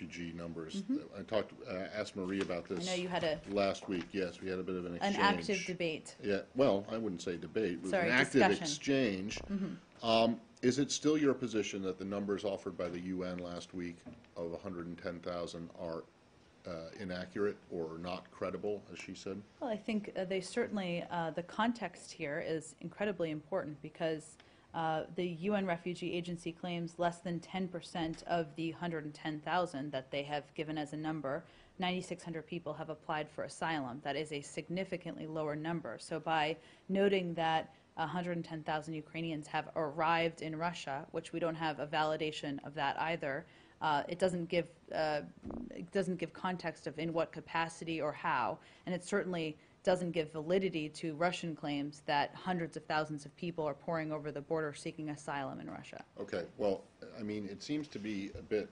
refugee numbers. I asked Marie about this. I know you had last week. Yes, we had a bit of an exchange. an active debate. Yeah. Well, I wouldn't say debate. It was Sorry, an active discussion. exchange. Is it still your position that the numbers offered by the UN last week of 110,000 are inaccurate or not credible, as she said? Well, I think they certainly, the context here is incredibly important because the UN Refugee Agency claims less than 10% of the 110,000 that they have given as a number. 9,600 people have applied for asylum. That is a significantly lower number. So by noting that 110,000 Ukrainians have arrived in Russia, which we don't have a validation of that either, it doesn't give context of in what capacity or how, and it certainly doesn't give validity to Russian claims that hundreds of thousands of people are pouring over the border seeking asylum in Russia. Okay, well, I mean, it seems to be a bit,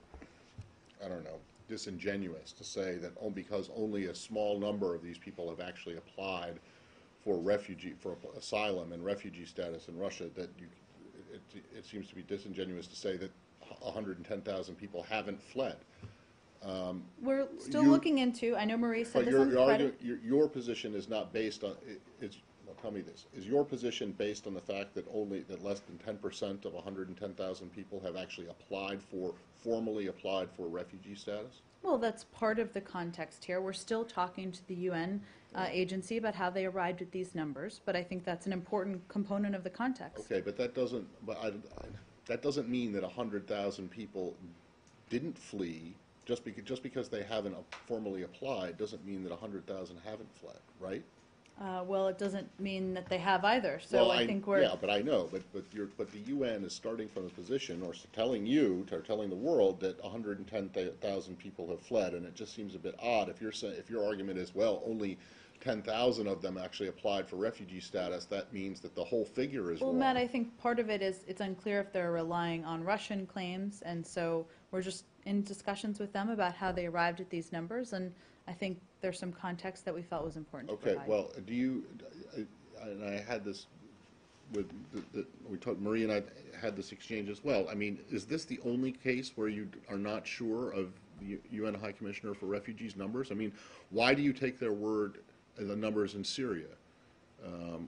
I don't know, disingenuous to say that because only a small number of these people have actually applied for asylum and refugee status in Russia, that it seems to be disingenuous to say that 110,000 people haven't fled. We're still looking into, I know Marie said this on credit. Your position is not based on, well, tell me this, is your position based on the fact that less than 10% of 110,000 people have actually formally applied for refugee status? Well, that's part of the context here. We're still talking to the UN agency about how they arrived at these numbers, but I think that's an important component of the context. Okay, but that doesn't mean that 100,000 people didn't flee. Just because they haven't formally applied doesn't mean that 100,000 haven't fled, right? Well, it doesn't mean that they have either. So well, I think we're yeah, but I know, but the UN is starting from a position, or telling the world that 110,000 people have fled, and it just seems a bit odd if your argument is, well, only 10,000 of them actually applied for refugee status. That means that the whole figure is wrong. Well, Matt, I think part of it is it's unclear if they're relying on Russian claims, and so we're just in discussions with them about how they arrived at these numbers, and I think there's some context that we felt was important to provide. Okay, well, and I had this with, Marie and I had this exchange as well. I mean, is this the only case where you are not sure of the UN High Commissioner for Refugees' numbers? I mean, why do you take their word, the numbers in Syria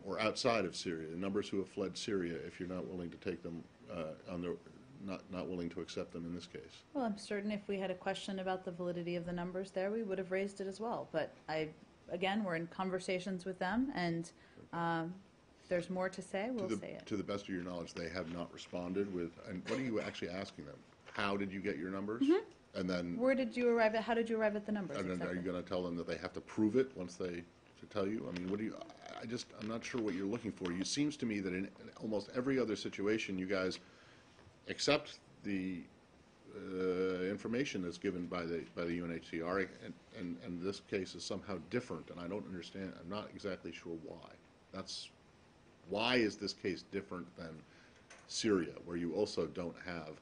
or outside of Syria, the numbers who have fled Syria, if you're not willing to take them not willing to accept them in this case? Well, I'm certain if we had a question about the validity of the numbers there, we would have raised it as well. But again, we're in conversations with them, and if there's more to say, we'll say it. To the best of your knowledge, they have not responded with, and what are you actually asking them? How did you get your numbers? And then where did you arrive at? How did you arrive at the numbers? And then exactly? Are you going to tell them that they have to prove it once they tell you? I mean, what do you? I'm not sure what you're looking for. It seems to me that in almost every other situation, you guys accept the information that's given by the UNHCR, and this case is somehow different, and I don't understand. I'm not exactly sure why. Why is this case different than Syria, where you also don't have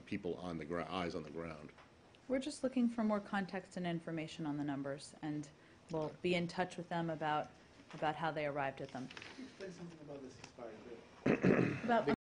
people on the eyes on the ground? We're just looking for more context and information on the numbers, and we'll be in touch with them about how they arrived at them. Can you explain something about the ceasefire? About